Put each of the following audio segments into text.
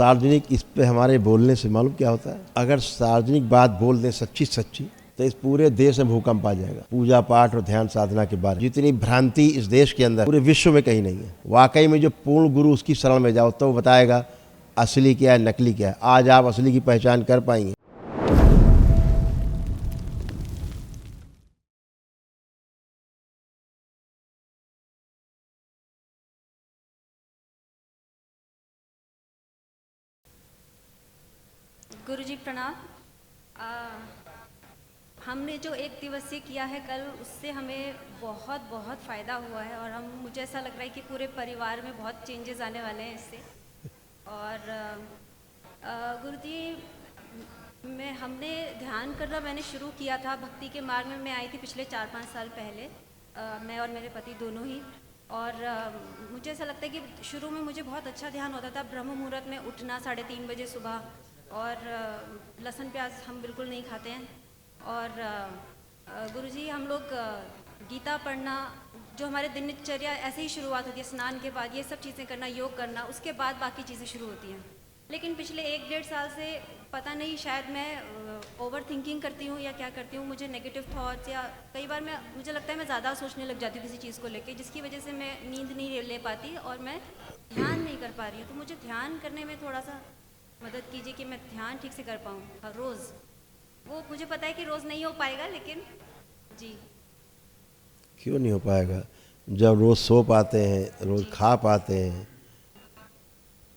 सार्वजनिक इस पे हमारे बोलने से मालूम क्या होता है, अगर सार्वजनिक बात बोल दें सच्ची सच्ची तो इस पूरे देश में भूकंप आ जाएगा। पूजा पाठ और ध्यान साधना के बारे में जितनी भ्रांति इस देश के अंदर पूरे विश्व में कहीं नहीं है। वाकई में जो पूर्ण गुरु उसकी शरण में जाओ तो वो बताएगा असली क्या है नकली क्या है। आज आप असली की पहचान कर पाएंगे। गुरुजी प्रणाम। हमने जो एक दिवसीय किया है कल, उससे हमें बहुत बहुत फ़ायदा हुआ है और मुझे ऐसा लग रहा है कि पूरे परिवार में बहुत चेंजेस आने वाले हैं इससे। और गुरुजी, हमने ध्यान करना मैंने शुरू किया था। भक्ति के मार्ग में मैं आई थी पिछले 4-5 साल पहले, मैं और मेरे पति दोनों ही। और मुझे ऐसा लगता है कि शुरू में मुझे बहुत अच्छा ध्यान होता था। ब्रह्म मुहूर्त में उठना 3:30 बजे सुबह, और लहसुन प्याज हम बिल्कुल नहीं खाते हैं। और गुरुजी, हम लोग गीता पढ़ना, जो हमारे दिनचर्या ऐसे ही शुरुआत होती है, स्नान के बाद ये सब चीज़ें करना, योग करना, उसके बाद बाकी चीज़ें शुरू होती हैं। लेकिन पिछले 1-1.5 साल से पता नहीं, शायद मैं ओवर थिंकिंग करती हूँ या क्या करती हूँ, मुझे नेगेटिव थॉट्स, या कई बार मुझे लगता है मैं ज़्यादा सोचने लग जाती हूँ किसी चीज़ को लेके, जिसकी वजह से मैं नींद नहीं ले पाती और मैं ध्यान नहीं कर पा रही हूँ। तो मुझे ध्यान करने में थोड़ा सा मदद कीजिए कि मैं ध्यान ठीक से कर पाऊँ हर रोज़। वो मुझे पता है कि रोज़ नहीं हो पाएगा, लेकिन जी। क्यों नहीं हो पाएगा? जब रोज़ सो पाते हैं, रोज़ खा पाते हैं,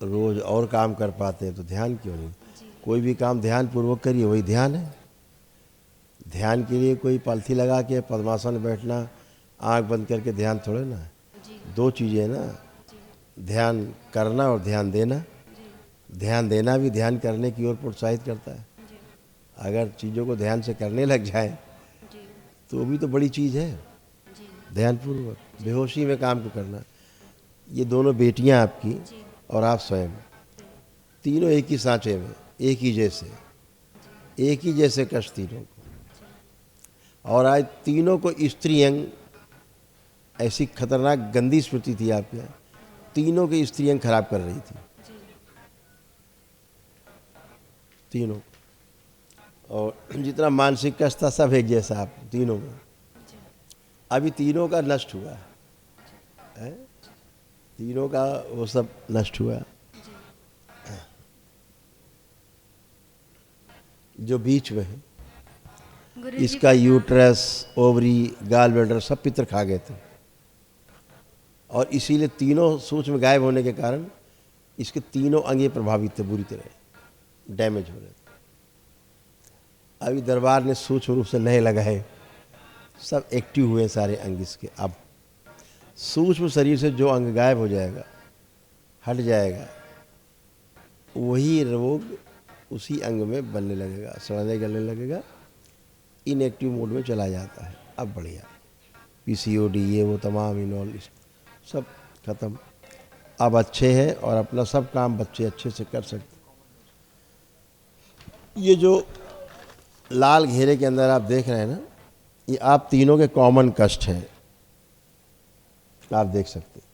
रोज़ और काम कर पाते हैं तो ध्यान क्यों नहीं? जी। कोई भी काम ध्यान पूर्वक करिए, वही ध्यान है। ध्यान के लिए कोई पालथी लगा के पद्मासन में बैठना, आंख बंद करके ध्यान थोड़े ना है। जी। दो चीज़ें हैं ना, जी। ध्यान करना और ध्यान देना। जी। ध्यान देना भी ध्यान करने की ओर प्रोत्साहित करता है। जी। अगर चीज़ों को ध्यान से करने लग जाए जी। तो वो भी तो बड़ी चीज़ है। जी। ध्यानपूर्वक बेहोशी में काम को करना। ये दोनों बेटियां आपकी जी। और आप स्वयं, तीनों एक ही सांचे में, एक ही जैसे कष्ट तीनों को। और आज तीनों को स्त्री अंग, ऐसी खतरनाक गंदी स्मृति थी आपके यहाँ, तीनों के स्त्री अंग खराब कर रही थी, तीनों। और जितना मानसिक कष्ट था सब एक जैसा आप तीनों में। अभी तीनों का नष्ट हुआ है, तीनों का वो सब नष्ट हुआ। जो बीच में है, गुरुजी इसका प्रणाम। यूट्रस, ओवरी, गाल ब्लैडर सब पितर खा गए थे, और इसीलिए तीनों सूक्ष्म गायब होने के कारण इसके तीनों अंग प्रभावित थे, बुरी तरह डैमेज हो रहे थे। अभी दरबार ने सूक्ष्म रूप से नए लगाए, सब एक्टिव हुए सारे अंग इसके। अब सूक्ष्म शरीर से जो अंग गायब हो जाएगा, हट जाएगा, वही रोग उसी अंग में बनने लगेगा, सड़ने गलने लगेगा, इनएक्टिव मोड में चला जाता है। अब बढ़िया, पीसीओडी ये वो तमाम इनॉल सब खत्म। अब अच्छे हैं और अपना सब काम बच्चे अच्छे से कर सकते। ये जो लाल घेरे के अंदर आप देख रहे हैं ना, ये आप तीनों के कॉमन कष्ट हैं, आप देख सकते हैं।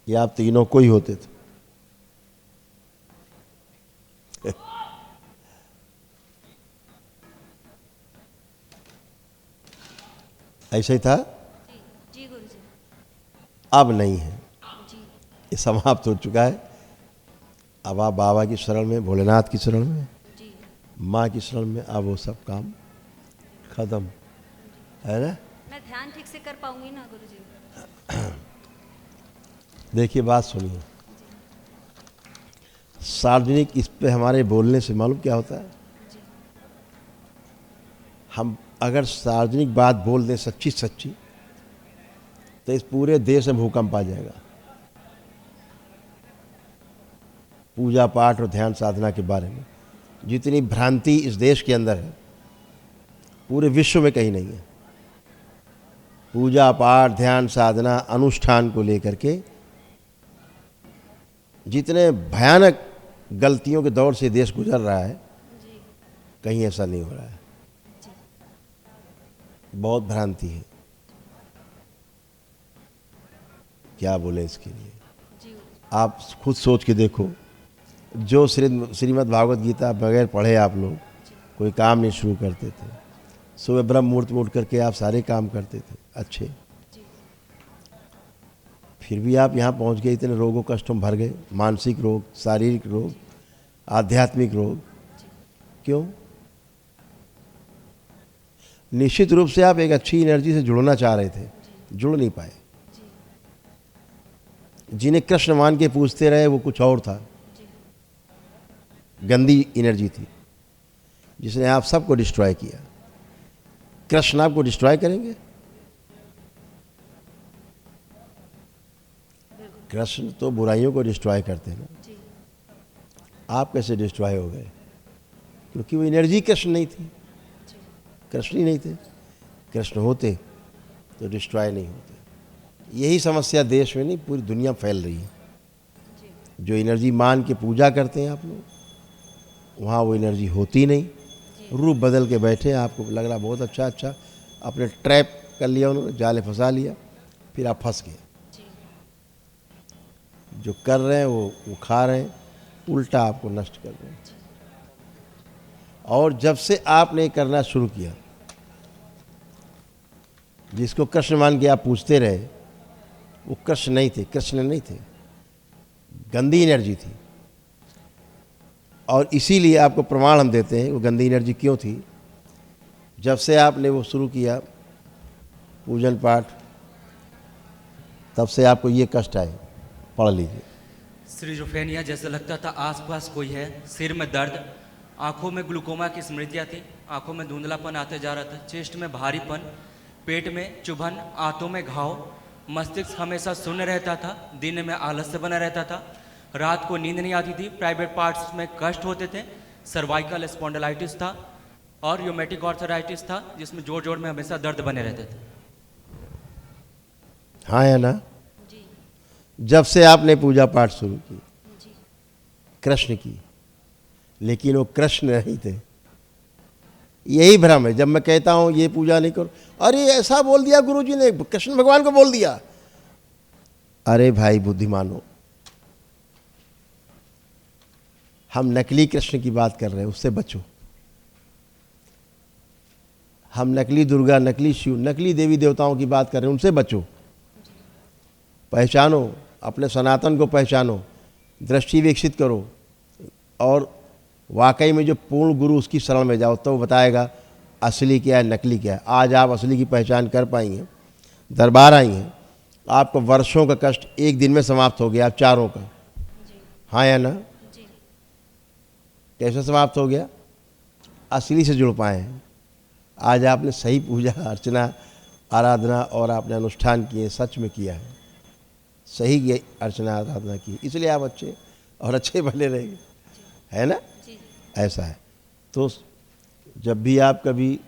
ये आप तीनों को ही होते थे। ऐसा ही था, जी। जी गुरुजी। अब नहीं है, जी। ये समाप्त हो चुका है। अब आप बाबा की शरण में, भोलेनाथ की शरण में, जी। माँ की शरण में, अब वो सब काम खत्म है ना। मैं ध्यान ठीक से कर पाऊंगी ना गुरुजी? देखिए बात सुनिए, जी। सार्वजनिक इस पे हमारे बोलने से मालूम क्या होता है, जी। हम अगर सार्वजनिक बात बोल दें सच्ची सच्ची तो इस पूरे देश में भूकंप आ जाएगा। पूजा पाठ और ध्यान साधना के बारे में जितनी भ्रांति इस देश के अंदर है, पूरे विश्व में कहीं नहीं है। पूजा पाठ ध्यान साधना अनुष्ठान को लेकर के जितने भयानक गलतियों के दौर से देश गुजर रहा है, जी। कहीं ऐसा नहीं हो रहा है। जी। बहुत भ्रांति है, क्या बोले इसके लिए। जी। आप खुद सोच के देखो, जो श्रीमद् भागवत गीता बगैर पढ़े आप लोग कोई काम नहीं शुरू करते थे। सुबह ब्रह्म मुहूर्त में उठ करके आप सारे काम करते थे अच्छे, फिर भी आप यहाँ पहुँच गए, इतने रोगों कष्टों में भर गए, मानसिक रोग, शारीरिक रोग, आध्यात्मिक रोग। क्यों? निश्चित रूप से आप एक अच्छी एनर्जी से जुड़ना चाह रहे थे, जुड़ नहीं पाए। जिन्हें कृष्ण मान के पूछते रहे वो कुछ और था, गंदी एनर्जी थी जिसने आप सबको डिस्ट्रॉय किया। कृष्ण आपको डिस्ट्रॉय करेंगे? कृष्ण तो बुराइयों को डिस्ट्रॉय करते हैं ना। आप कैसे डिस्ट्रॉय हो गए? क्योंकि वो एनर्जी कृष्ण नहीं थी, कृष्ण ही नहीं थे। कृष्ण होते तो डिस्ट्रॉय नहीं होते। यही समस्या देश में नहीं पूरी दुनिया में फैल रही है। जो एनर्जी मान के पूजा करते हैं आप लोग, वहाँ वो एनर्जी होती नहीं, रूप बदल के बैठे, आपको लग रहा बहुत अच्छा अच्छा, अपने ट्रैप कर लिया उन्होंने, जाले फंसा लिया, फिर आप फंस गए। जो कर रहे हैं वो खा रहे हैं, उल्टा आपको नष्ट कर रहे हैं। और जब से आपने करना शुरू किया, जिसको कृष्ण मान के आप पूछते रहे, वो कृष्ण नहीं थे, कृष्ण नहीं थे, गंदी एनर्जी थी। और इसीलिए आपको प्रमाण हम देते हैं वो गंदी एनर्जी क्यों थी। जब से आपने वो शुरू किया पूजन पाठ, तब से आपको ये कष्ट आए। पढ़ लीजिए। सिजोफ्रेनिया जैसा लगता था आसपास कोई है, सिर में दर्द, आंखों में ग्लूकोमा की स्मृतियाँ थी, आंखों में धुंधलापन आते जा रहा था, चेस्ट में भारीपन, पेट में चुभन, आंतों में घाव, मस्तिष्क हमेशा शून्य रहता था, दिन में आलस्य बना रहता था, रात को नींद नहीं आती थी, प्राइवेट पार्ट्स में कष्ट होते थे, सर्वाइकल स्पॉन्डिलाइटिस था और यूमेटिक आर्थराइटिस था, जिसमें जोड़ जोड़ में हमेशा दर्द बने रहते थे। हाँ या ना? जब से आपने पूजा पाठ शुरू की कृष्ण की, लेकिन वो कृष्ण नहीं थे। यही भ्रम है। जब मैं कहता हूँ ये पूजा नहीं करो, अरे ऐसा बोल दिया गुरुजी ने, कृष्ण भगवान को बोल दिया। अरे भाई बुद्धिमानो, हम नकली कृष्ण की बात कर रहे हैं, उससे बचो। हम नकली दुर्गा, नकली शिव, नकली देवी देवताओं की बात कर रहे हैं, उनसे बचो। पहचानो, अपने सनातन को पहचानो, दृष्टि विकसित करो, और वाकई में जो पूर्ण गुरु उसकी शरण में जाओ, तो वो बताएगा असली क्या है, नकली क्या है। आज आप असली की पहचान कर पाएंगे। दरबार आई हैं, आपको वर्षों का कष्ट एक दिन में समाप्त हो गया, आप चारों का। हाँ या ना? कैसे समाप्त हो गया? असली से जुड़ पाए हैं। आज आपने सही पूजा अर्चना आराधना और आपने अनुष्ठान किए, सच में किया है, सही की अर्चना आराधना की, इसलिए आप अच्छे और अच्छे भले रहेंगे, है ना? ऐसा है। तो जब भी आप कभी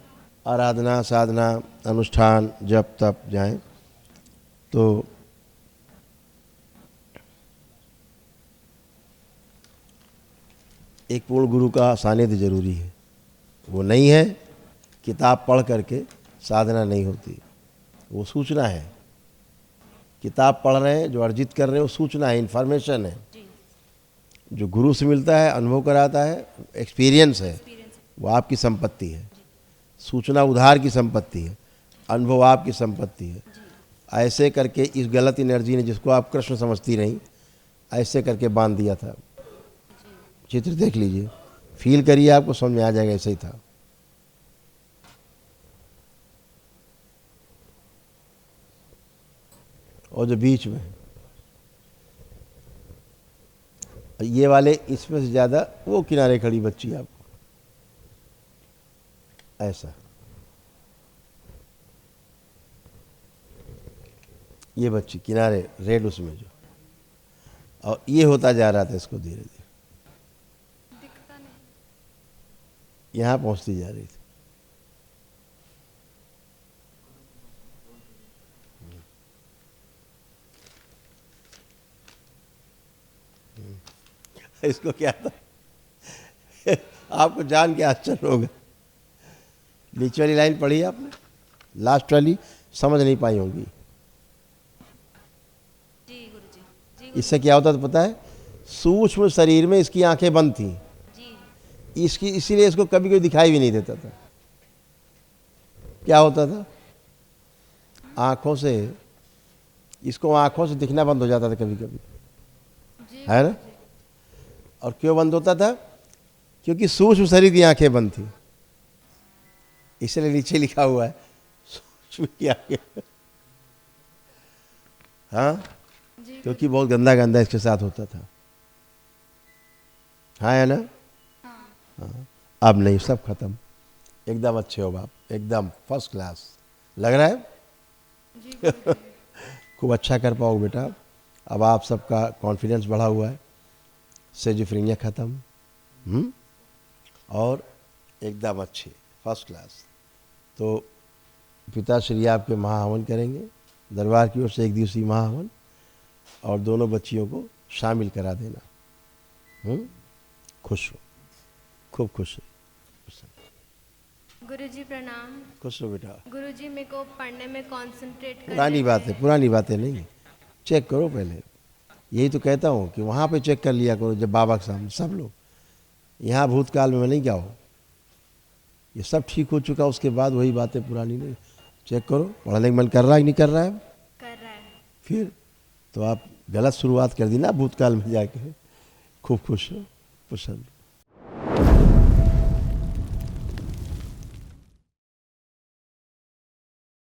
आराधना साधना अनुष्ठान जब तब जाएं, तो एक पूर्ण गुरु का सानिध्य जरूरी है। वो नहीं है, किताब पढ़ करके साधना नहीं होती। वो सूचना है। किताब पढ़ रहे हैं, जो अर्जित कर रहे हैं, वो सूचना है, इन्फॉर्मेशन है। जो गुरु से मिलता है, अनुभव कराता है, एक्सपीरियंस है, वो आपकी संपत्ति है। सूचना उधार की संपत्ति है, अनुभव आपकी संपत्ति है। ऐसे करके इस गलत एनर्जी ने, जिसको आप कृष्ण समझती रहीं, ऐसे करके बांध दिया था। चित्र देख लीजिए, फील करिए, आपको समझ में आ जाएगा, ऐसे ही था। और जो बीच में ये वाले, इसमें से ज़्यादा वो किनारे खड़ी बच्ची आपको ऐसा, ये बच्ची किनारे रेड उसमें जो, और ये होता जा रहा था इसको धीरे धीरे, यहाँ पहुँचती जा रही थी। इसको क्या था आपको जान के आश्चर्य होगा। बीच वाली लाइन पढ़ी आपने, लास्ट वाली समझ नहीं पाई होंगी। जी गुरुजी, जी इससे क्या होता था पता है, सूक्ष्म शरीर में इसकी आंखें बंद थी, जी इसकी इसीलिए इसको कभी कोई दिखाई भी नहीं देता था। क्या होता था, आंखों से, इसको आंखों से दिखना बंद हो जाता था कभी कभी, है ना। और क्यों बंद होता था, क्योंकि सूक्ष्म शरीर की आंखें बंद थी, इसलिए नीचे लिखा हुआ है सूक्ष्म की आंखें। हाँ, क्योंकि बहुत गंदा गंदा इसके साथ होता था, हाँ है ना। हाँ, अब नहीं, सब खत्म, एकदम अच्छे हो बाप, एकदम फर्स्ट क्लास लग रहा है। खूब अच्छा कर पाओगे बेटा। अब आप सबका कॉन्फिडेंस बढ़ा हुआ है, सेजिफ्रीनिया ख़त्म, और एकदम अच्छे फर्स्ट क्लास। तो पिताश्री आपके महाहवन करेंगे, दरबार की ओर से 1 दिवसीय महाहवन, और दोनों बच्चियों को शामिल करा देना। खुश हो, खूब खुश हो। गुरुजी प्रणाम। खुश हो बेटा। गुरुजी मेरे को पढ़ने में कंसंट्रेट पुरानी बातें, पुरानी बातें नहीं, चेक करो पहले। यही तो कहता हूँ कि वहाँ पे चेक कर लिया करो, जब बाबा के सामने सब लोग। यहाँ भूतकाल में नहीं जाओ, ये सब ठीक हो चुका, उसके बाद वही बातें पुरानी नहीं। चेक करो पढ़ने का मन कर रहा है कि नहीं कर रहा है। कर रहा है। फिर तो आप गलत शुरुआत कर दी ना भूतकाल में जाके। खूब खुश हो, पसंद।